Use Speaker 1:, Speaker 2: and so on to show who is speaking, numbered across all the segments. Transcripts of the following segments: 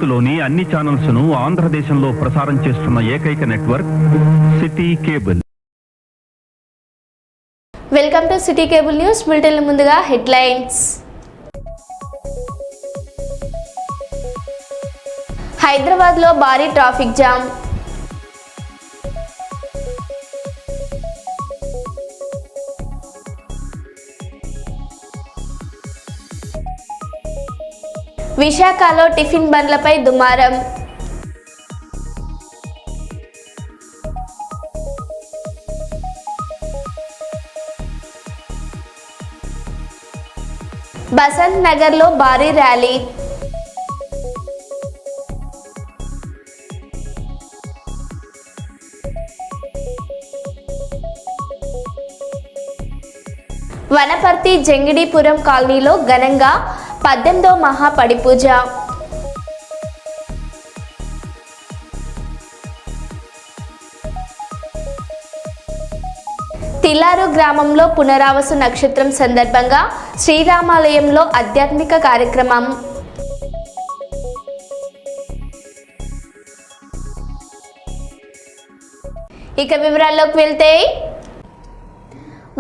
Speaker 1: భారత్లోని అన్ని ఛానల్స్ ను ఆంధ్రదేశంలో ప్రసారం చేస్తున్న ఏకైక network city cable.
Speaker 2: Welcome to city cable news bulletin. ముందుగా హెడ్లైన్స్. హైదరాబాద్లో భారీ ట్రాఫిక్ జామ్. విశాఖలో టిఫిన్ బండ్లపై దుమారం. బసంత్ నగర్లో భారీ ర్యాలీ. వనపర్తి జంగిడీపురం కాలనీలో ఘనంగా 18వ మహాపడి పూజ. తిల్లారు గ్రామంలో పునరావాస నక్షత్రం సందర్భంగా శ్రీరామాలయంలో ఆధ్యాత్మిక కార్యక్రమం. ఇక వివరాల్లోకి వెళ్తే,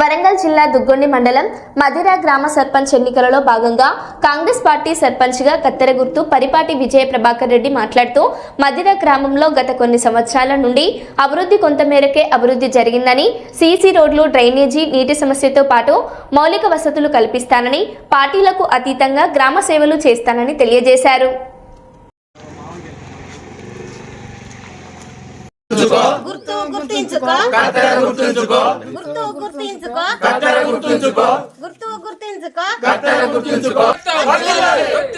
Speaker 2: వరంగల్ జిల్లా దుగ్గొండి మండలం మధిర గ్రామ సర్పంచ్ ఎన్నికలలో భాగంగా కాంగ్రెస్ పార్టీ సర్పంచ్గా కత్తెర గుర్తు పరిపాటి విజయ ప్రభాకర్ రెడ్డి మాట్లాడుతూ మధిర గ్రామంలో గత కొన్ని సంవత్సరాల నుండి అభివృద్ధి కొంతమేరకే అభివృద్ధి జరిగిందని, సీసీ రోడ్లు, డ్రైనేజీ, నీటి సమస్యతో పాటు మౌలిక వసతులు కల్పిస్తానని, పార్టీలకు అతీతంగా గ్రామ సేవలు చేస్తానని తెలియజేశారు.
Speaker 3: గుర్తు గుర్తించుకో కత్తెర గుర్తించుకో గుర్తు గుర్తించుకో కత్తెర గుర్తించుకో గుర్తు గుర్తించుకో కత్తెర గుర్తించుకో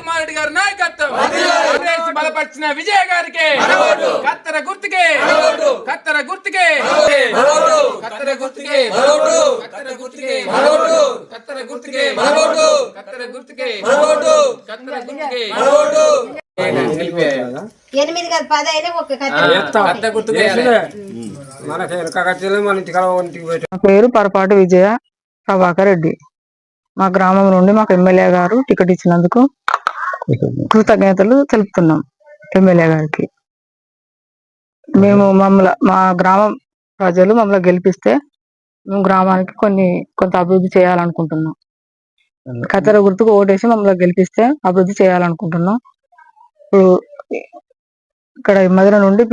Speaker 4: మారెడ్డి గారి నాయకత్వం కాంగ్రెస్ బలపరిచిన విజయ గారికి కత్తెర గుర్తుకే కత్తెర గుర్తుకే కత్తెర గుర్తుకే కత్తెర గుర్తుకే కత్తెర గుర్తుకే కత్తెర గుర్తుకే కత్తెర గుర్తుకే
Speaker 3: 8 కాదు 10 అయినా ఒక కత్తెర గుర్తుకే.
Speaker 5: నా పేరు పరపాటి విజయ ప్రభాకర్ రెడ్డి. మా గ్రామం నుండి మాకు ఎమ్మెల్యే గారు టికెట్ ఇచ్చినందుకు కృతజ్ఞతలు తెలుపుతున్నాం ఎమ్మెల్యే గారికి. మా గ్రామం ప్రజలు మమ్మల్ని గెలిపిస్తే మేము గ్రామానికి కొంత అభివృద్ధి చేయాలనుకుంటున్నాం. కత్తెర గుర్తుకు ఓటేసి మమ్మల్ని గెలిపిస్తే అభివృద్ధి చేయాలనుకుంటున్నాం. ఇప్పుడు ఇక్కడ మధుర నుండి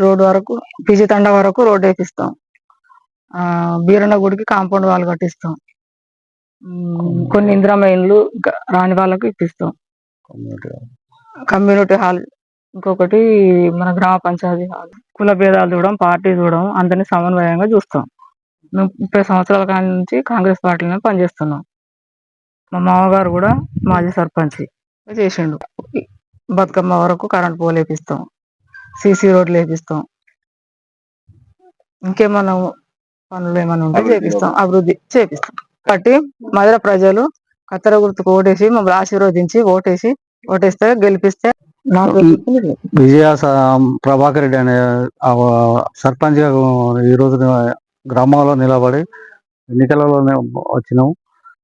Speaker 5: రోడ్ వరకు పీజీ తండా వరకు రోడ్ వేపిస్తాం. బీరన్న గుడికి కాంపౌండ్ వాల్ కట్టిస్తాం. కొన్ని ఇందిరమ్మ ఇండ్లు రాని వాళ్ళకు ఇప్పిస్తాం. కమ్యూనిటీ హాల్, ఇంకొకటి మన గ్రామ పంచాయతీ హాల్. కుల భేదాలు చూడడం, పార్టీ చూడడం, అందరినీ సమన్వయంగా చూస్తాం. మేము 30 సంవత్సరాల కాడి నుంచి కాంగ్రెస్ పార్టీలో పనిచేస్తున్నాం. మా మామగారు కూడా మాజీ సర్పంచ్ చేసిండు. బతుకమ్మ వరకు కరెంట్ పోల్ వేపిస్తాం, సీసీ రోడ్లు వేపిస్తాం. ఇంకేమన్నా పనులు ఏమైనా ఉంటే చేపిస్తాం, అభివృద్ధి చేపిస్తాం. కాబట్టి మధుర ప్రజలు కత్తెర గుర్తుకు ఓటేసి మమ్మల్ని ఆశీర్వదించి ఓటేస్తే గెలిపిస్తే.
Speaker 6: విజయ ప్రభాకర్ రెడ్డి అనే సర్పంచ్ గా ఈ రోజు గ్రామంలో నిలబడి ఎన్నికలలోనే వచ్చినాము.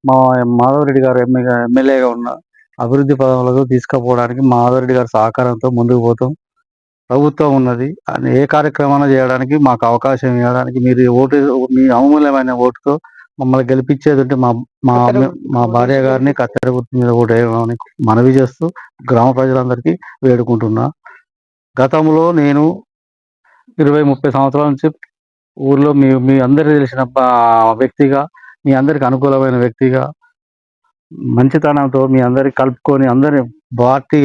Speaker 6: మా మాధవరెడ్డి గారు ఎమ్మెల్యేగా ఉన్న అభివృద్ధి పదవులకు తీసుకుపోవడానికి మాధవరెడ్డి గారి సహకారంతో ముందుకు పోతాం. ప్రభుత్వం ఉన్నది, ఏ కార్యక్రమాన్ని చేయడానికి మాకు అవకాశం ఇవ్వడానికి మీ అమూల్యమైన ఓటుతో మమ్మల్ని గెలిపించేది ఉంటే మా భార్య గారిని కత్తెర గుర్తు మీద ఓటు వేయమని మనవి చేస్తూ గ్రామ ప్రజలందరికీ వేడుకుంటున్నా. గతంలో నేను 20-30 సంవత్సరాల నుంచి ఊర్లో మీ అందరికీ తెలిసిన వ్యక్తిగా, మీ అందరికి అనుకూలమైన వ్యక్తిగా, మంచితనంతో మీ అందరికి కలుపుకొని అందరి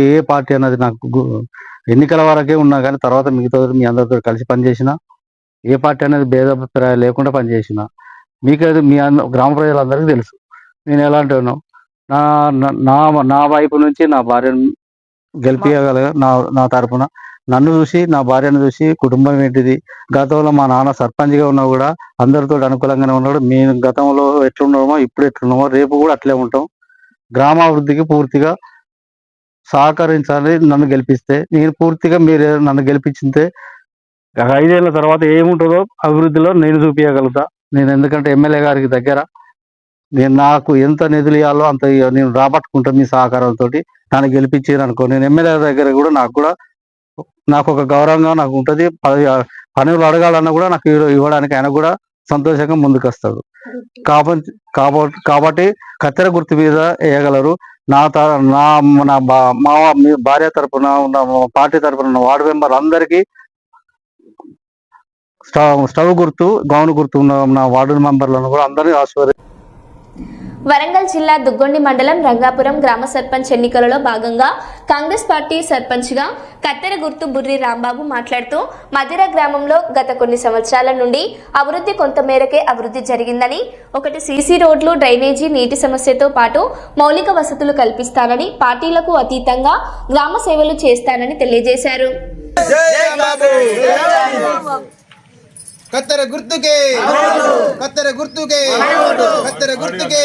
Speaker 6: ఏ పార్టీ అన్నది నాకు ఎన్నికల వరకే ఉన్నా కానీ తర్వాత మిగతా మీ అందరితో కలిసి పనిచేసిన, ఏ పార్టీ అనేది భేదాభిప్రాయాలు లేకుండా పనిచేసిన. మీకైతే మీ గ్రామ ప్రజలందరికీ తెలుసు నేను ఎలాంటి ఉన్నాను. నా వైపు నుంచి నా భార్యను గెలిపించగలగా నా తరపున నన్ను చూసి, నా భార్యను చూసి, కుటుంబం ఏంటిది, గతంలో మా నాన్న సర్పంచ్గా ఉన్నా కూడా అందరితో అనుకూలంగానే ఉన్నాడు. మేము గతంలో ఎట్లున్నామో ఇప్పుడు ఎట్లున్నామో రేపు కూడా అట్లే ఉంటాం. గ్రామాభివృద్ధికి పూర్తిగా సహకరించాలి. నన్ను గెలిపిస్తే నేను పూర్తిగా, మీరు నన్ను గెలిపించితే 5 ఏళ్ళ తర్వాత ఏముంటుందో అభివృద్ధిలో నేను చూపించగలుగుతా. నేను ఎందుకంటే ఎమ్మెల్యే గారికి దగ్గర, నాకు ఎంత నిధులు ఇవ్వాలో అంత నేను రాబట్టుకుంటా మీ సహకారంతో. నన్ను గెలిపించారు అనుకో, నేను ఎమ్మెల్యే దగ్గర కూడా నాకు ఒక గౌరవంగా నాకు ఉంటుంది. పనులు అడగాలన్నా కూడా నాకు ఇవ్వడానికి ఆయన కూడా సంతోషంగా ముందుకు వస్తాడు. కాబట్టి కత్తెర గుర్తు మీద వేయగలరు. నా భార్య తరపున ఉన్న పార్టీ తరపున ఉన్న వార్డు మెంబర్ అందరికీ స్టవ్ గుర్తు, గౌను గుర్తు ఉన్న నా వార్డు మెంబర్లను కూడా అందరినీ ఆశీర్వదించారు.
Speaker 2: వరంగల్ జిల్లా దుగ్గొండి మండలం రంగాపురం గ్రామ సర్పంచ్ ఎన్నికలలో భాగంగా కాంగ్రెస్ పార్టీ సర్పంచ్గా కత్తెర గుర్తు బుర్రి రాంబాబు మాట్లాడుతూ మధిర గ్రామంలో గత కొన్ని సంవత్సరాల నుండి అభివృద్ధి కొంతమేరకే అభివృద్ధి జరిగిందని, ఒకటి సీసీ రోడ్లు, డ్రైనేజీ, నీటి సమస్యతో పాటు మౌలిక వసతులు కల్పిస్తానని, పార్టీలకు అతీతంగా గ్రామ సేవలు చేస్తానని తెలియజేశారు.
Speaker 7: కత్తెర గుర్తుకే, కత్తెర గుర్తుకే, కత్తెర గుర్తుకే.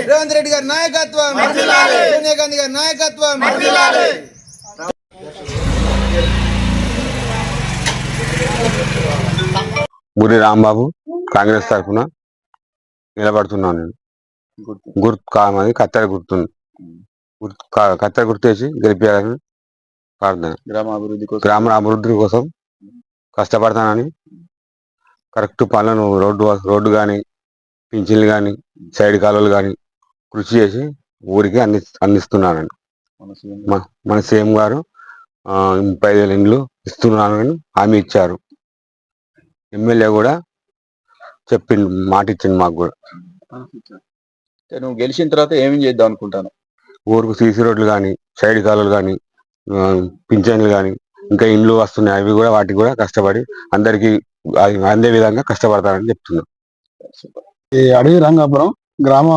Speaker 7: రేవంత్ రెడ్డి గారి నాయకత్వం, సోనియా గాంధీ గారి నాయకత్వం.
Speaker 8: బుర్రి రాంబాబు కాంగ్రెస్ తరఫున నిలబడుతున్నాను. నేను గుర్తు కామది కత్తెర గుర్తుంది. కత్తెర గుర్తు వేసి గెలిపేయాలని ప్రార్థన. గ్రామ అభివృద్ధి కోసం కష్టపడతానని, కరెక్ట్ పనులను రోడ్డు కానీ, పింఛన్లు కానీ, సైడ్ కాలువలు కానీ కృషి చేసి ఊరికి అందిస్తున్నానని. మన సీఎం గారు 35,000 ఇండ్లు ఇస్తున్నానని హామీ ఇచ్చారు. ఎమ్మెల్యే కూడా చెప్పిండు, మాట ఇచ్చిండు మాకు కూడా.
Speaker 9: నువ్వు గెలిచిన తర్వాత ఏమేం చేద్దాం అనుకుంటాను?
Speaker 8: ఊరికి సీసీ రోడ్లు కానీ, సైడ్ కాలువలు కానీ, పింఛన్లు కానీ, ఇంకా ఇండ్లు వస్తున్నాయి, అవి కూడా వాటికి కూడా కష్టపడి అందరికి అందే విధంగా కష్టపడతానని చెప్తున్నాను.
Speaker 10: ఈ అడవి రంగాపురం గ్రామ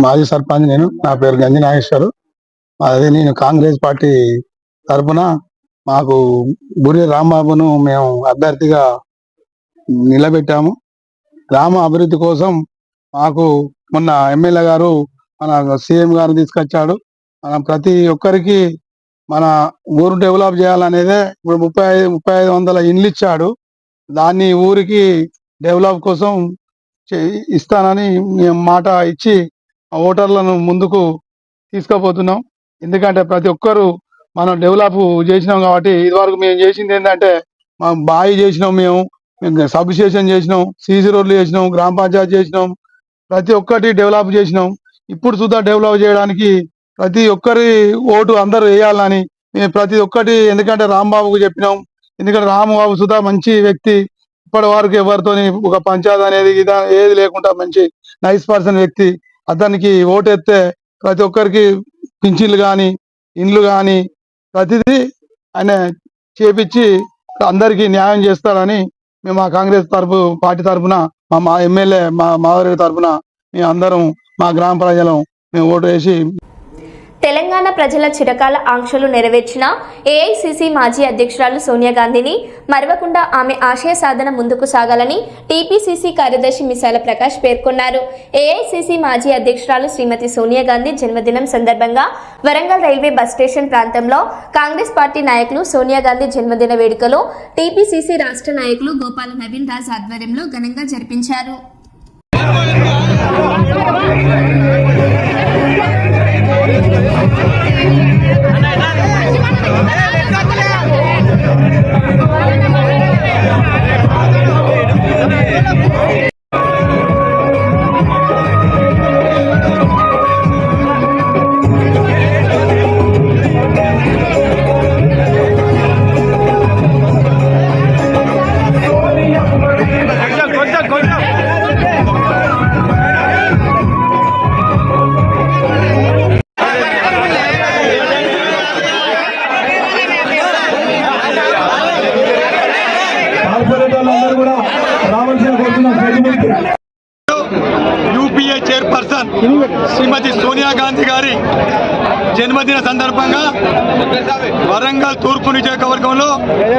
Speaker 10: మాజీ సర్పంచ్ నేను. నా పేరు గంజి నాగేశ్వరు. అదే నేను కాంగ్రెస్ పార్టీ తరఫున మాకు బుర్రి రాంబాబును మేము అభ్యర్థిగా నిలబెట్టాము. గ్రామ అభివృద్ధి కోసం మాకు మొన్న ఎమ్మెల్యే గారు మన సీఎం గారు తీసుకొచ్చాడు. మన ప్రతి ఒక్కరికి మన ఊరు డెవలప్ చేయాలనేదే ఇప్పుడు 3500 ఇండ్లు ఇచ్చాడు. దాన్ని ఊరికి డెవలప్ కోసం ఇస్తానని మేము మాట ఇచ్చి ఓటర్లను ముందుకు తీసుకుపోతున్నాం. ఎందుకంటే ప్రతి ఒక్కరు మనం డెవలప్ చేసినాం కాబట్టి, ఇదివరకు మేము చేసింది ఏంటంటే మా బావి చేసినాం, మేము సబ్ స్టేషన్ చేసినాం, సీసీ రోడ్లు చేసినాం, గ్రామ పంచాయతీ చేసినాం, ప్రతి ఒక్కటి డెవలప్ చేసినాం. ఇప్పుడు సుధా డెవలప్ చేయడానికి ప్రతి ఒక్కరి ఓటు అందరూ వేయాలని మేము ప్రతి ఒక్కటి, ఎందుకంటే రాంబాబుకు చెప్పినాం. ఎందుకంటే రాంబాబు సుధా మంచి వ్యక్తి, ఇప్పటి వరకు ఎవరితోని ఒక పంచాయతీ అనేది ఏది లేకుండా మంచి నైస్ పర్సన్ వ్యక్తి. అతనికి ఓటెత్తే ప్రతి ఒక్కరికి పింఛన్లు కానీ, ఇండ్లు కానీ ప్రతిదీ ఆయన చేపించి అందరికీ న్యాయం చేస్తాడని మేము మా కాంగ్రెస్ పార్టీ తరఫున, మా ఎమ్మెల్యే మాధవరెడ్డి తరఫున మేము అందరం మా గ్రామ ప్రజలం మేము ఓటు వేసి.
Speaker 2: తెలంగాణ ప్రజల చిరకాల ఆంక్షలు నెరవేర్చిన ఏఐసిసి మాజీ అధ్యక్షురాలు సోనియా గాంధీని మరవకుండా ఆమె ఆశయ సాధన ముందుకు సాగాలని టీపీసీసీ కార్యదర్శి మిసాల ప్రకాష్ పేర్కొన్నారు. ఏఐసిసి మాజీ అధ్యక్షురాలు శ్రీమతి సోనియా గాంధీ జన్మదినం సందర్భంగా వరంగల్ రైల్వే బస్ స్టేషన్ ప్రాంతంలో కాంగ్రెస్ పార్టీ నాయకులు సోనియా గాంధీ జన్మదిన వేడుకలు టీపీసీసీ రాష్ట్ర నాయకులు గోపాల నవీన్ రాజ్ ఆధ్వర్యంలో ఘనంగా జరిపించారు.
Speaker 10: యూపీఏ చైర్పర్సన్ శ్రీమతి సోనియా గాంధీ గారి జన్మదిన సందర్భంగా వరంగల్ తూర్పు నియోజకవర్గంలో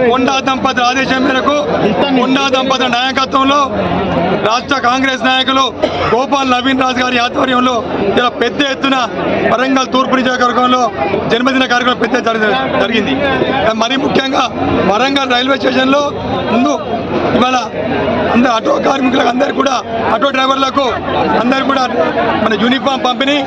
Speaker 10: కొండా దంపతుల ఆదేశం మేరకు, కొండా దంపతుల నాయకత్వంలో రాష్ట్ర కాంగ్రెస్ నాయకులు గోపాల్ నవీన్ రాజ్ గారి ఆధ్వర్యంలో ఇలా పెద్ద ఎత్తున వరంగల్ తూర్పు నియోజకవర్గంలో జన్మదిన కార్యక్రమం పెద్ద జరిగింది. మరి ముఖ్యంగా వరంగల్ రైల్వే స్టేషన్లో ముందు ఇవాళ అందరు ఆటో కార్మికులకు అందరు కూడా ఆటో డ్రైవర్లకు అందరు కూడా మన యూనిఫామ్ పంపిణీ,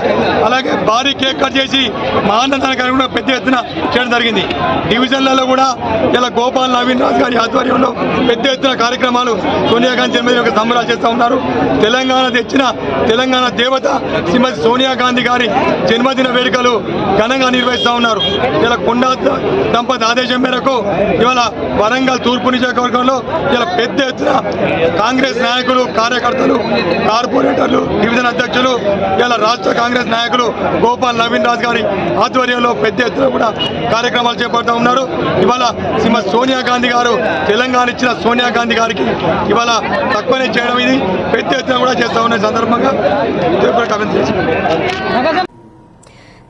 Speaker 10: అలాగే భారీ కేక్ కట్ చేసి మా అన్నదాన కార్యక్రమం పెద్ద ఎత్తున చేయడం జరిగింది. డివిజన్లలో కూడా ఇలా గోపాల్ నవీన్ రాజు గారి ఆధ్వర్యంలో పెద్ద ఎత్తున కార్యక్రమాలు సోనియా గాంధీ జన్మదిన యొక్క సంబరాలు చేస్తూ ఉన్నారు. తెలంగాణ తెచ్చిన తెలంగాణ దేవత శ్రీమతి సోనియా గాంధీ గారి జన్మదిన వేడుకలు ఘనంగా నిర్వహిస్తూ ఉన్నారు. ఇలా కొండా దంపతి ఆదేశం మేరకు ఇవాళ వరంగల్ తూర్పు నియోజకవర్గంలో ఇలా పెద్ద ఎత్తున కాంగ్రెస్ నాయకులు, కార్యకర్తలు, కార్పొరేటర్లు, డివిజన్ అధ్యక్షులు, ఇలా రాష్ట్ర కాంగ్రెస్ నాయకులు గోపాల్ నవీన్ రాజు గారి ఆధ్వర్యంలో పెద్ద ఎత్తున కూడా కార్యక్రమాలు చేపడుతూ ఉన్నారు. ఇవాళ శ్రీమతి సోనియా గాంధీ గారు తెలంగాణ ఇచ్చిన సోనియా గాంధీ గారికి ఇవాళ తక్కువనే చేయడం ఇది పెద్ద ఎత్తున కూడా చేస్తూ ఉన్న సందర్భంగా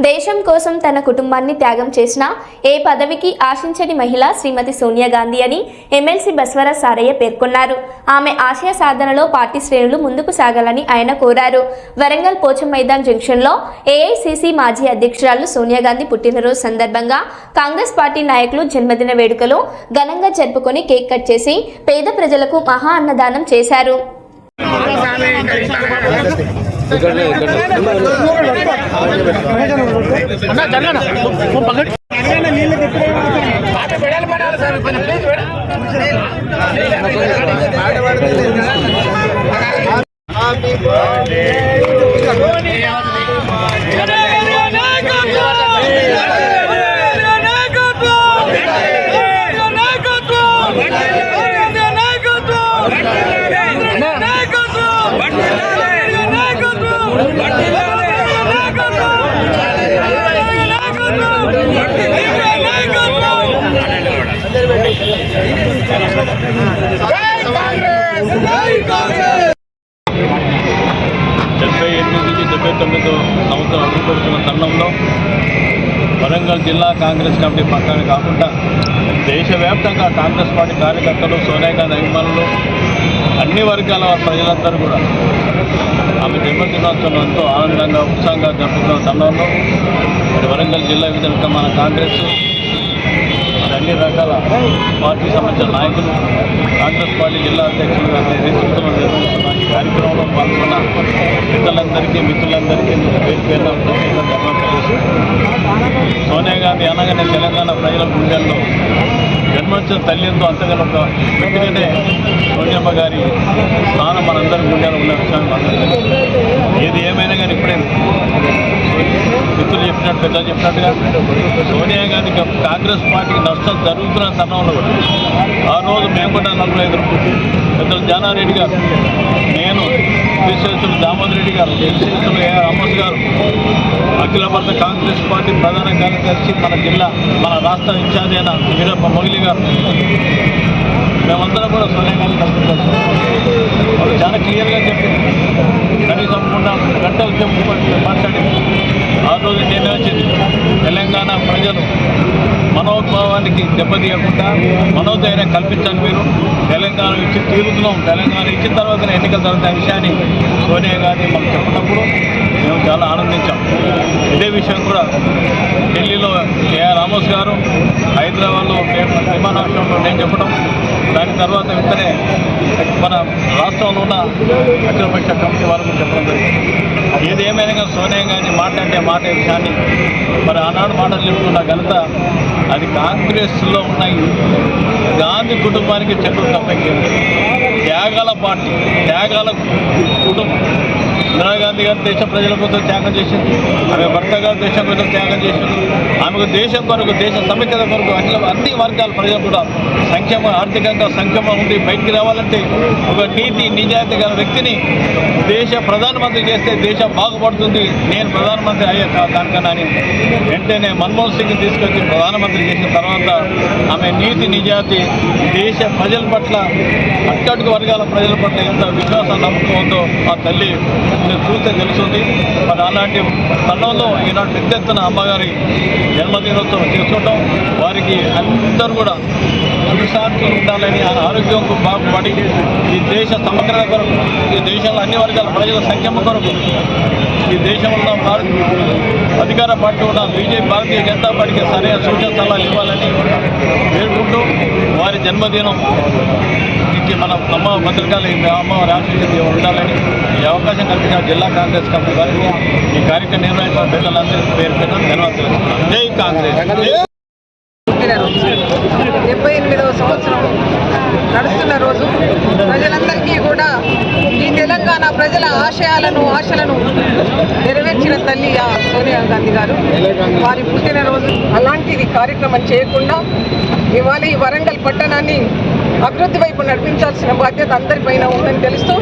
Speaker 2: దేశం కోసం తన కుటుంబాన్ని త్యాగం చేసిన ఏ పదవికి ఆశించని మహిళ శ్రీమతి సోనియా గాంధీ అని ఎమ్మెల్సీ బస్వరాజ్ సారయ్య పేర్కొన్నారు. ఆమె ఆశయ సాధనలో పార్టీ శ్రేణులు ముందుకు సాగాలని ఆయన కోరారు. వరంగల్ పోచం మైదాన్ జంక్షన్లో ఏఐసిసి మాజీ అధ్యక్షురాలు సోనియా గాంధీ పుట్టినరోజు సందర్భంగా కాంగ్రెస్ పార్టీ నాయకులు జన్మదిన వేడుకలు ఘనంగా జరుపుకొని కేక్ కట్ చేసి పేద ప్రజలకు మహా అన్నదానం చేశారు.
Speaker 6: సంవత్సరం అభివృద్ధి తరుణంలో వరంగల్ జిల్లా కాంగ్రెస్ కమిటీ పక్కన కాకుండా దేశవ్యాప్తంగా కాంగ్రెస్ పార్టీ కార్యకర్తలు, సోనియా గాంధీ అభిమానులు, అన్ని వర్గాల ప్రజలందరూ కూడా ఆమె జన్మదినోత్సవం ఎంతో ఆనందంగా, ఉత్సాహంగా జరుపుకున్న తరుణంలో వరంగల్ జిల్లా విధంగా మన కాంగ్రెస్ అన్ని రకాల పార్టీ సంబంధించిన నాయకులు, కాంగ్రెస్ పార్టీ జిల్లా అధ్యక్షులుగా నేతృత్వంలో నిర్వహిస్తున్న ఈ కార్యక్రమంలో పాల్గొన్న పెద్దలందరికీ, మిత్రులందరికీ పేరు పేరున సోనియా గాంధీ అనగానే తెలంగాణ ప్రజల గుండెల్లో జన్మొచ్చిన తల్లితో అంతగా ఒక వ్యక్తిగానే సోనియమ్మ గారి స్థానం మనందరి గుండెలో ఉన్న విషయాన్ని ఏది ఏమైనా కానీ ఇప్పుడే మిత్రులు చెప్పినట్టు, పెద్దలు చెప్పినట్టుగా సోనియా గాంధీ కాంగ్రెస్ పార్టీకి నష్టం జరుగుతున్న తరుణంలో కూడా ఆ రోజు మేము కూడా 45 పెద్దలు జానారెడ్డి గారు, నేను, శ్రీశేషులు దామోదర్ రెడ్డి గారు, శ్రీశేషులు ఏ రామోస్ గారు, అఖిల భారత కాంగ్రెస్ పార్టీ ప్రధాన కార్యదర్శి, మన జిల్లా, మన రాష్ట్ర ఇన్ఛార్జ్ అయిన వీరప్ప మొగిలి గారు, మేమందరం కూడా సోనియా గాంధీ కలుపుకోవచ్చు. వాళ్ళు చాలా క్లియర్గా చెప్పింది. కనీసం 3 గంటల సేపు మాట్లాడింది. ఆ రోజు నేను వచ్చింది తెలంగాణ ప్రజలు మనోద్భావానికి దెబ్బతీయకుండా మనోధైర్యం కల్పించండి, మీరు తెలంగాణ ఇచ్చి తీరుతున్నాం, తెలంగాణ ఇచ్చిన తర్వాత ఎన్నికలు జరుగుతున్న విషయాన్ని సోనియా గాంధీ మాకు చెప్పినప్పుడు మేము చాలా ఆనందించాం. ఇదే విషయం కూడా ఢిల్లీలో ఏఆర్ రామోస్ గారు, హైదరాబాద్లో విమానాశ్రయంలో నేను చెప్పడం, దాని తర్వాత వెంటనే మన రాష్ట్రంలో ఉన్న అఖిలపక్ష కమిటీ వాళ్ళకు చెప్పడం జరిగింది. ఏది ఏమైనా సోనియా గాంధీ మాట్లాడే మాట విషయాన్ని మరి ఆనాడు మాటలు చెప్తున్న ఘనత అది కాంగ్రెస్లో ఉన్న గాంధీ కుటుంబానికి చెట్టు తప్పకి త్యాగాల పార్టీ, త్యాగాల కుటుంబం. ఇందిరాగాంధీ గారు దేశ ప్రజల కోసం త్యాగం చేసింది, ఆమె భర్త గారు దేశం కోసం త్యాగం చేసింది, ఆమెకు దేశం కొరకు, దేశ సమైక్యత కొరకు అన్ని వర్గాల ప్రజలు కూడా సంక్షేమ, ఆర్థికంగా సంక్షేమం ఉండి బయటికి రావాలంటే ఒక నీతి నిజాయితీ గల వ్యక్తిని దేశ ప్రధానమంత్రి చేస్తే దేశం బాగుపడుతుంది, నేను ప్రధానమంత్రి అయ్యే దానికన్నా అని వెంటనే మన్మోహన్ సింగ్ తీసుకొచ్చి ప్రధానమంత్రి చేసిన తర్వాత ఆమె నీతి నిజాయితీ, దేశ ప్రజల పట్ల, అట్టడుగు వర్గాల ప్రజల పట్ల ఎంత విశ్వాసం నమ్మకం ఉందో ఆ తల్లి చూస్తే తెలుస్తుంది. మరి అలాంటి తరుణంలో ఈనాడు పెద్ద ఎత్తున అమ్మగారి జన్మదినోత్సవం చేసుకుంటాం. వారికి అందరూ కూడా
Speaker 10: సుఖశాంతులు ఉండాలని, ఆరోగ్యం బాగుపడి ఈ దేశ సమగ్రత కొరకు, ఈ దేశంలో అన్ని వర్గాల ప్రజల సంక్షేమ కొరకు, ఈ దేశంలో అధికార పార్టీ ఉన్న బీజేపీ భారతీయ జనతా పార్టీకి సరైన సూచన సలహాలు ఇవ్వాలని పేర్కొంటూ వారి జన్మదినం మన అమ్మ భద్రకాళి అమ్మవారి ఆశీస్సులు ఉండాలని ఈ అవకాశం కల్పించిన జిల్లా కాంగ్రెస్ కమిటీ వారికి, ఈ కార్యక్రమం నిర్వహించిన పెద్దలందరికీ పేరు పెట్టడం ధన్యవాదాలు. జై కాంగ్రెస్.
Speaker 3: 78వ సంవత్సరం నడుస్తున్న రోజు ప్రజలందరికీ కూడా ఈ తెలంగాణ ప్రజల ఆశలను నెరవేర్చిన తల్లి సోనియా గాంధీ గారు వారి పుట్టినరోజు. అలాంటిది కార్యక్రమం చేయకుండా ఇవాళ ఈ వరంగల్ పట్టణాన్ని అభివృద్ధి వైపు నడిపించాల్సిన బాధ్యత అందరిపైన ఉందని తెలుస్తూ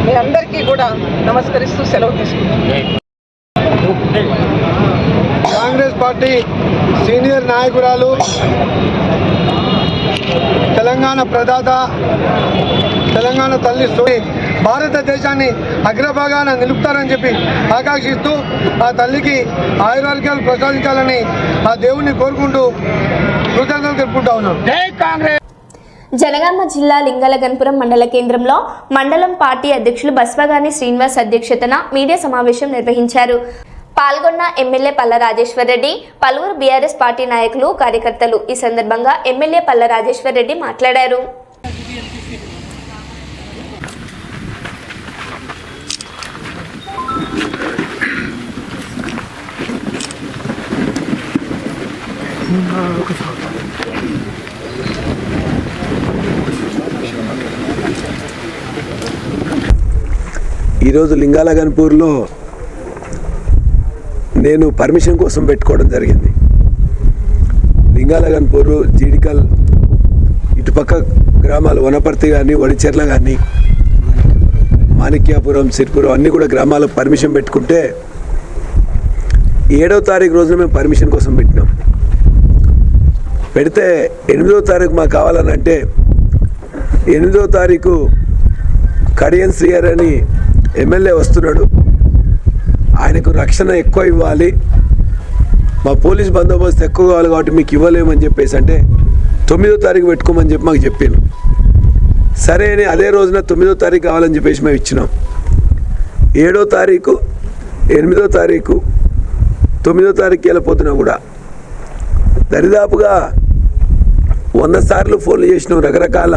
Speaker 3: మీ అందరికీ కూడా నమస్కరిస్తూ సెలవు తీసుకుంటున్నాను.
Speaker 7: కాంగ్రెస్ పార్టీ సీనియర్ నాయకురాలు, తెలంగాణ ప్రదాత, తెలంగాణ తల్లి భారతదేశాన్ని అగ్రభాగాన నిలుపుతారని చెప్పి ఆకాంక్షిస్తూ ఆ తల్లికి ఆయురారోగ్యాలు ప్రసాదించాలని ఆ దేవుణ్ణి కోరుకుంటూ కృతజ్ఞతలు తెలుపుకుంటా ఉన్నాం. జై కాంగ్రెస్.
Speaker 2: జనగామ జిల్లా లింగలగన్పురం మండల కేంద్రంలో మండలం పార్టీ అధ్యక్షులు బస్వగాని శ్రీనివాస్ అధ్యక్షతన మీడియా సమావేశం నిర్వహించారు. పాల్గొన్న ఎమ్మెల్యే పల్ల రాజేశ్వర్ రెడ్డి, పలువురు బీఆర్ఎస్ పార్టీ నాయకులు, కార్యకర్తలు. ఈ సందర్భంగా ఎమ్మెల్యే పల్ల రాజేశ్వర్ రెడ్డి మాట్లాడారు.
Speaker 11: ఈరోజు లింగాలగన్పూర్లో నేను పర్మిషన్ కోసం పెట్టుకోవడం జరిగింది. లింగాలగన్పూరు, జీడికల్, ఇటుపక్క గ్రామాలు వనపర్తి కానీ, వడిచెర్ల కానీ, మాణిక్యాపురం, సిరిపురం అన్నీ కూడా గ్రామాలకు పర్మిషన్ పెట్టుకుంటే 7వ తారీఖు రోజున మేము పర్మిషన్ కోసం పెట్టినాం. పెడితే 8వ తారీఖు మాకు కావాలని అంటే 8వ తారీఖు కడియం శ్రీహర్ అని ఎమ్మెల్యే వస్తున్నాడు, ఆయనకు రక్షణ ఎక్కువ ఇవ్వాలి, మా పోలీస్ బందోబస్తు ఎక్కువ కావాలి కాబట్టి మీకు ఇవ్వలేమని చెప్పేసి అంటే 9వ తారీఖు పెట్టుకోమని చెప్పి మాకు చెప్పాను. సరే అని అదే రోజున 9వ తారీఖు కావాలని చెప్పేసి మేము ఇచ్చినాం. 7వ తారీఖు, 8వ తారీఖు, 9వ తారీఖు వెళ్ళిపోతున్నా కూడా దరిదాపుగా 100 సార్లు ఫోన్లు చేసినాం. రకరకాల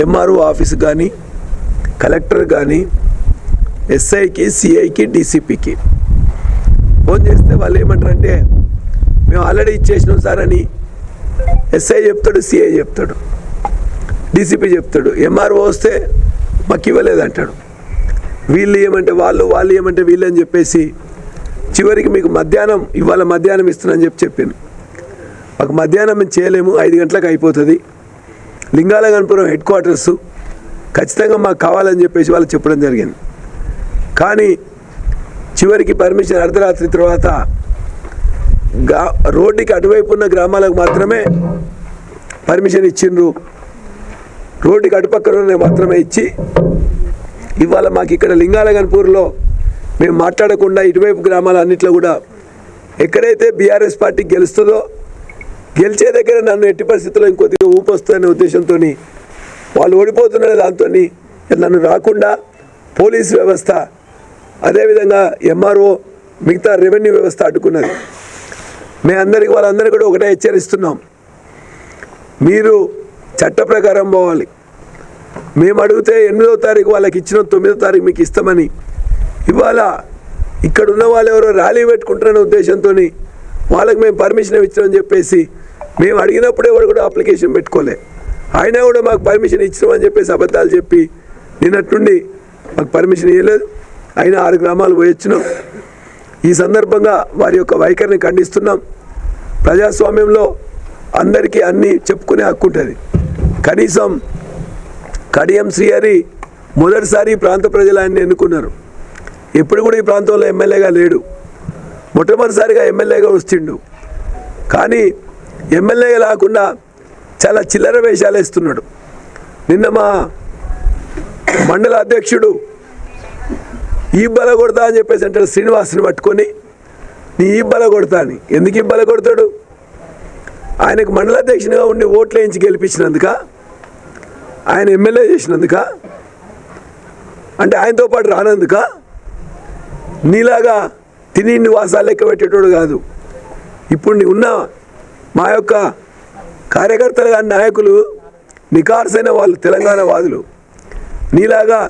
Speaker 11: ఎంఆర్ఓ ఆఫీసు కానీ, కలెక్టర్ కానీ, ఎస్ఐకి, సిఐకి, డీసీపీకి ఫోన్ చేస్తే వాళ్ళు ఏమంటారంటే మేము ఆల్రెడీ ఇచ్చేసినాం సార్ అని ఎస్ఐ చెప్తాడు, సిఐ చెప్తాడు, డీసీపీ చెప్తాడు. ఎంఆర్ఓ వస్తే మాకు ఇవ్వలేదంటాడు. వీళ్ళు ఏమంటే వాళ్ళు, వాళ్ళు ఏమంటే వీళ్ళు అని చెప్పేసి చివరికి మీకు ఇవాళ మధ్యాహ్నం ఇస్తున్నానని చెప్పాను. మాకు మధ్యాహ్నం మేము చేయలేము, 5 గంటలకు అయిపోతుంది, లింగాలగన్పురం హెడ్ క్వార్టర్స్ ఖచ్చితంగా మాకు కావాలని చెప్పేసి వాళ్ళు చెప్పడం జరిగింది. కానీ చివరికి పర్మిషన్ అర్ధరాత్రి తర్వాత రోడ్డుకి అటువైపు ఉన్న గ్రామాలకు మాత్రమే పర్మిషన్ ఇచ్చిండ్రు, రోడ్డుకి అటుపక్కన మాత్రమే ఇచ్చి ఇవాళ మాకు ఇక్కడ లింగాలగన్పూర్లో మేము మాట్లాడకుండా ఇటువైపు గ్రామాలన్నింటిలో కూడా ఎక్కడైతే బీఆర్ఎస్ పార్టీ గెలుస్తుందో గెలిచే దగ్గర నన్ను ఎట్టి పరిస్థితుల్లో ఇంకొద్దిగా ఊపొస్తుందనే ఉద్దేశంతో వాళ్ళు ఓడిపోతున్న దాంతో నన్ను రాకుండా పోలీస్ వ్యవస్థ, అదేవిధంగా ఎంఆర్ఓ, మిగతా రెవెన్యూ వ్యవస్థ అడ్డుకున్నది. వాళ్ళందరికీ కూడా ఒకటే హెచ్చరిస్తున్నాం, మీరు చట్ట ప్రకారం పోవాలి. మేము అడిగితే 8వ తారీఖు వాళ్ళకి ఇచ్చిన 9వ తారీఖు మీకు ఇస్తామని ఇవాళ ఇక్కడ ఉన్న వాళ్ళు ఎవరో ర్యాలీ పెట్టుకుంటారనే ఉద్దేశంతో వాళ్ళకి మేము పర్మిషన్ ఇచ్చామని చెప్పేసి మేము అడిగినప్పుడే ఎవరు కూడా అప్లికేషన్ పెట్టుకోలే, అయినా కూడా మాకు పర్మిషన్ ఇచ్చినామని చెప్పేసి అబద్ధాలు చెప్పి నిన్నట్టుండి మాకు పర్మిషన్ ఇవ్వలేదు. అయినా 6 గ్రామాలు పోయొచ్చినాం. ఈ సందర్భంగా వారి యొక్క వైఖరిని ఖండిస్తున్నాం. ప్రజాస్వామ్యంలో అందరికీ అన్నీ చెప్పుకునే హక్కు ఉంటుంది. కనీసం కడియం శ్రీహరి మొదటిసారి ఈ ప్రాంత ప్రజలు ఆయన్ని ఎన్నుకున్నారు. ఎప్పుడు కూడా ఈ ప్రాంతంలో ఎమ్మెల్యేగా లేడు, మొట్టమొదటిసారిగా ఎమ్మెల్యేగా వస్తుండు. కానీ ఎమ్మెల్యేగా లేకుండా చాలా చిల్లర వేషాలు వేస్తున్నాడు. నిన్న మా మండల అధ్యక్షుడు ఈ బల కొడతా అని చెప్పేసి అంటాడు, శ్రీనివాస్ని పట్టుకొని నీ ఈ బల కొడతా అని. ఎందుకు ఈ బల కొడతాడు? ఆయనకు మండలాధ్యక్షునిగా ఉండి ఓట్లు వేయించి గెలిపించినందుక, ఆయన ఎమ్మెల్యే చేసినందుక, అంటే ఆయనతో పాటు రానందుక? నీలాగా తిని నివాసాలు లెక్క పెట్టేటోడు కాదు. ఇప్పుడు నీ ఉన్న మా యొక్క కార్యకర్తలు కానీ నాయకులు నికార్సైన వాళ్ళు, తెలంగాణ వాదులు. నీలాగా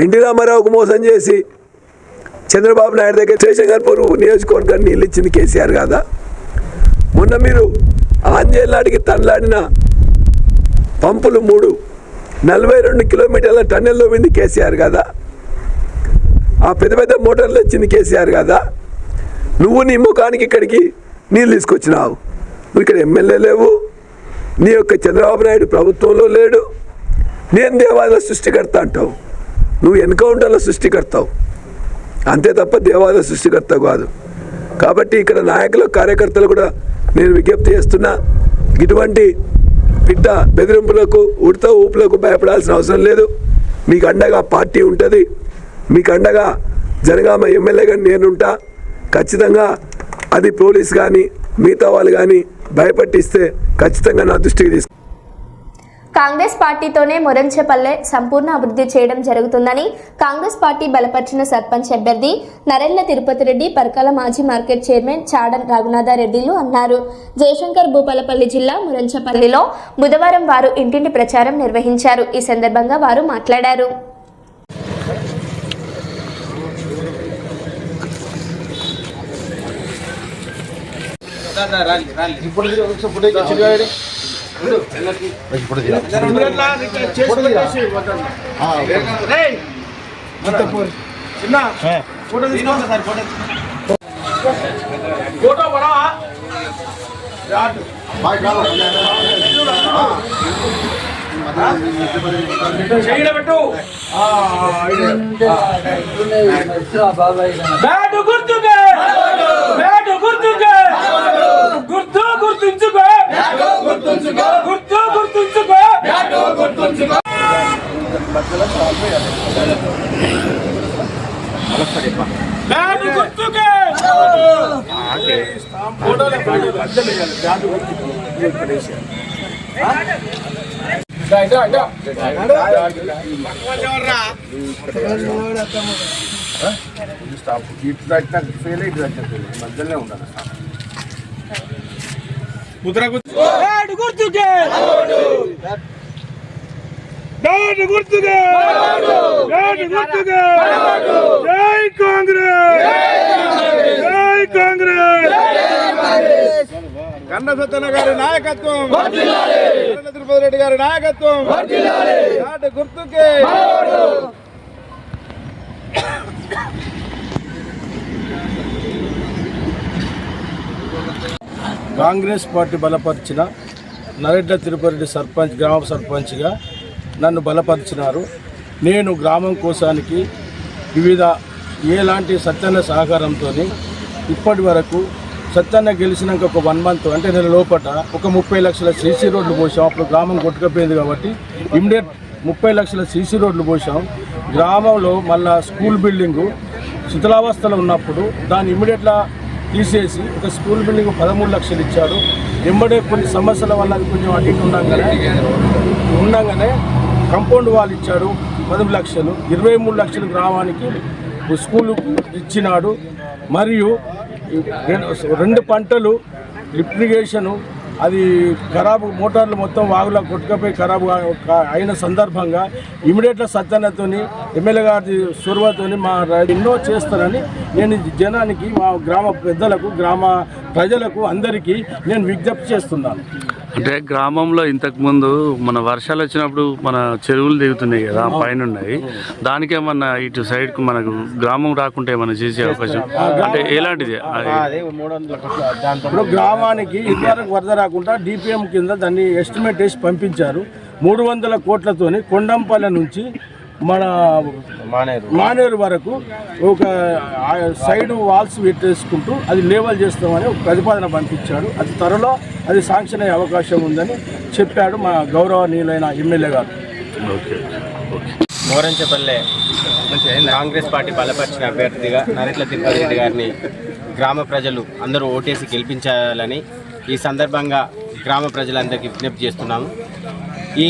Speaker 11: ఎన్టీ రామారావుకు మోసం చేసి చంద్రబాబు నాయుడు దగ్గర శేషంగర్పూర్ నియోజకవర్గాన్ని నీళ్ళు ఇచ్చింది కేసీఆర్ కాదా? మొన్న మీరు ఆంజనేయుల నాటికి తనలాడిన పంపులు 42 కిలోమీటర్ల టన్నెల్లో వింది కేసీఆర్ కాదా? ఆ పెద్ద పెద్ద మోటార్లు వచ్చింది కేసీఆర్ కాదా? నువ్వు నీ ముఖానికి ఇక్కడికి నీళ్ళు తీసుకొచ్చినావు. నువ్వు ఇక్కడ ఎమ్మెల్యే లేవు, నీ యొక్క చంద్రబాబు నాయుడు ప్రభుత్వంలో లేడు. నేను దేవాలయ సృష్టికర్త అంటావు, నువ్వు ఎన్కౌంటర్ల సృష్టికర్తావు అంతే తప్ప దేవాలయ సృష్టికర్త కాదు. కాబట్టి ఇక్కడ నాయకులు కార్యకర్తలు కూడా నేను విజ్ఞప్తి చేస్తున్నా, ఇటువంటి పిట్ట బెదిరింపులకు ఉడత ఊపులకు భయపడాల్సిన అవసరం లేదు. మీకు అండగా పార్టీ ఉంటుంది, మీకు అండగా జనగామ ఎమ్మెల్యేగా నేనుంటా. ఖచ్చితంగా అది పోలీస్ కానీ మిగతా వాళ్ళు కానీ భయపట్టిస్తే ఖచ్చితంగా నా దృష్టికి తీసుకు.
Speaker 2: కాంగ్రెస్ పార్టీతోనే మొరంచెపల్లె సంపూర్ణ అభివృద్ధి చేయడం జరుగుతుందని కాంగ్రెస్ పార్టీ బలపరిచిన సర్పంచ్ అభ్యర్థి నరెళ్ల తిరుపతి రెడ్డి, పరకాల మాజీ మార్కెట్ చైర్మన్ చాడన్ రఘునాథరెడ్డిలు అన్నారు. జయశంకర్ భూపాలపల్లి జిల్లా మొరంచెపల్లిలో బుధవారం వారు ఇంటింటి ప్రచారం నిర్వహించారు. ఈ సందర్భంగా వారు మాట్లాడారు.
Speaker 10: గండ సత్యన గారి నాయకత్వం, తిరుపతి రెడ్డి గారి నాయకత్వం, గుర్తుకే కాంగ్రెస్ పార్టీ బలపరిచిన నరెడ్ల తిరుపతి రెడ్డి సర్పంచ్, గ్రామ సర్పంచ్గా నన్ను బలపరిచినారు. నేను గ్రామం కోసానికి వివిధ ఎలాంటి సత్యన్న సహకారంతో ఇప్పటి వరకు సత్యన్న గెలిచినాక ఒక 1 మంత్ అంటే నెల లోపల ఒక 30 లక్షల సీసీ రోడ్లు పోసాం. అప్పుడు గ్రామం కొట్టుకపోయింది కాబట్టి ఇమ్మీడియట్ 30 లక్షల సీసీ రోడ్లు పోసాం. గ్రామంలో మళ్ళా స్కూల్ బిల్డింగు శిథిలావస్థలో ఉన్నప్పుడు దాన్ని ఇమ్మీడియట్గా తీసేసి ఒక స్కూల్ బిల్డింగ్ 13 లక్షలు ఇచ్చారు. వెంబడే కొన్ని సమస్యల వల్ల అది కొంచెం అటు ఉండగానే కంపౌండ్ వాళ్ళు ఇచ్చాడు 10 లక్షలు, 23 లక్షలు గ్రామానికి స్కూలు ఇచ్చినాడు. మరియు 2 పంటలు లిఫ్ట్ ఇరిగేషను అది ఖరాబు, మోటార్లు మొత్తం వాగులా కొట్టుకపోయి ఖరాబు అయిన సందర్భంగా ఇమీడియట్గా సత్యన్నతోని ఎమ్మెల్యే గారి చొరవతోని మా ఎన్నో చేస్తారని నేను జనానికి, మా గ్రామ పెద్దలకు, గ్రామ ప్రజలకు అందరికీ నేను విజ్ఞప్తి చేస్తున్నాను.
Speaker 12: అంటే గ్రామంలో ఇంతకుముందు మన వర్షాలు వచ్చినప్పుడు మన చెరువులు దిగుతున్నాయి కదా, పైన ఉన్నాయి, దానికేమన్నా ఇటు సైడ్కు మనకు గ్రామం రాకుంటే ఏమన్నా చేసే అవకాశం అంటే ఎలాంటిది?
Speaker 10: ఇప్పుడు గ్రామానికి ఇదివరకు వరద రాకుండా డిపిఎం కింద దాన్ని ఎస్టిమేట్ వేసి పంపించారు. 300 కోట్లతోని కొండంపల్లి నుంచి మన మానేరు వరకు ఒక సైడ్ వాల్స్ పెట్టేసుకుంటూ అది లేవల్ చేస్తామని ఒక ప్రతిపాదన పంపించాడు. అది త్వరలో అది శాంక్షన్ అయ్యే అవకాశం ఉందని చెప్పాడు మా గౌరవనీయులైన ఎమ్మెల్యే గారు.
Speaker 13: మోరంచెపల్లె కాంగ్రెస్ పార్టీ బలపరిచిన అభ్యర్థిగా నరెట్ల తిరుపతి రెడ్డి గారిని గ్రామ ప్రజలు అందరూ ఓటేసి గెలిపించాలని ఈ సందర్భంగా గ్రామ ప్రజలందరికీ విజ్ఞప్తి చేస్తున్నాము. ఈ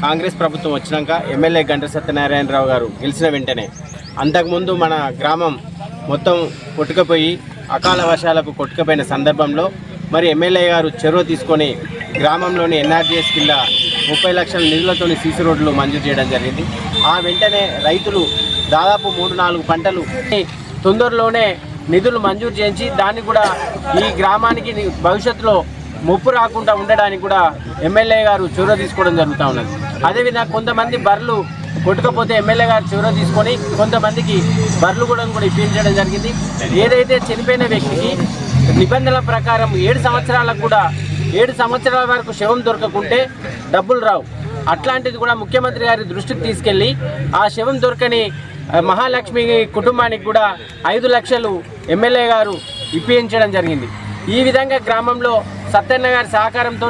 Speaker 13: కాంగ్రెస్ ప్రభుత్వం వచ్చినాక ఎమ్మెల్యే గంట సత్యనారాయణరావు గారు గెలిచిన వెంటనే అంతకుముందు మన గ్రామం మొత్తం కొట్టుకుపోయి అకాల వర్షాలకు కొట్టుకుపోయిన సందర్భంలో మరి ఎమ్మెల్యే గారు చొరవ తీసుకొని గ్రామంలోని ఎన్ఆర్జీఎస్ కింద 30 లక్షల నిధులతో సీసీ రోడ్లు మంజూరు చేయడం జరిగింది. ఆ వెంటనే రైతులు దాదాపు 3-4 పంటలు తొందరలోనే నిధులు మంజూరు చేయించి దాన్ని కూడా ఈ గ్రామానికి భవిష్యత్తులో ముప్పు రాకుండా ఉండడానికి కూడా ఎమ్మెల్యే గారు చొరవ తీసుకోవడం జరుగుతూ ఉన్నది. అదేవిధంగా కొంతమంది బర్రెలు కొట్టుకపోతే ఎమ్మెల్యే గారు చొరవ తీసుకొని కొంతమందికి బర్రెలు కూడా ఇప్పించడం జరిగింది. ఏదైతే చనిపోయిన వ్యక్తికి నిబంధనల ప్రకారం 7 సంవత్సరాలకు కూడా 7 సంవత్సరాల వరకు శవం దొరకకుంటే డబ్బులు రావు. అట్లాంటిది కూడా ముఖ్యమంత్రి గారి దృష్టికి తీసుకెళ్ళి ఆ శవం దొరకని మహాలక్ష్మి కుటుంబానికి కూడా 5 లక్షలు ఎమ్మెల్యే గారు ఇప్పించడం జరిగింది. ఈ విధంగా గ్రామంలో సత్యన్న గారి సహకారంతో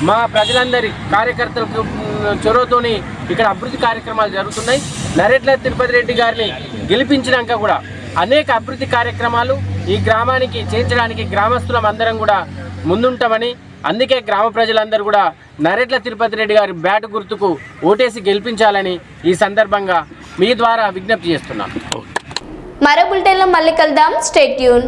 Speaker 13: మా ప్రజలందరి కార్యకర్తలకు చొరవతోని ఇక్కడ అభివృద్ధి కార్యక్రమాలు జరుగుతున్నాయి. నరేట్ల తిరుపతి రెడ్డి గారిని గెలిపించినాక కూడా అనేక అభివృద్ధి కార్యక్రమాలు ఈ గ్రామానికి చేయించడానికి గ్రామస్తులం అందరం కూడా ముందుంటామని, అందుకే గ్రామ ప్రజలందరూ కూడా నరేట్ల తిరుపతి రెడ్డి గారి బ్యాట్ గుర్తుకు ఓటేసి గెలిపించాలని ఈ సందర్భంగా మీ ద్వారా విజ్ఞప్తి చేస్తున్నాను.
Speaker 2: మరో బులెటిన్లో మళ్ళీ కలుద్దాం. Stay tune.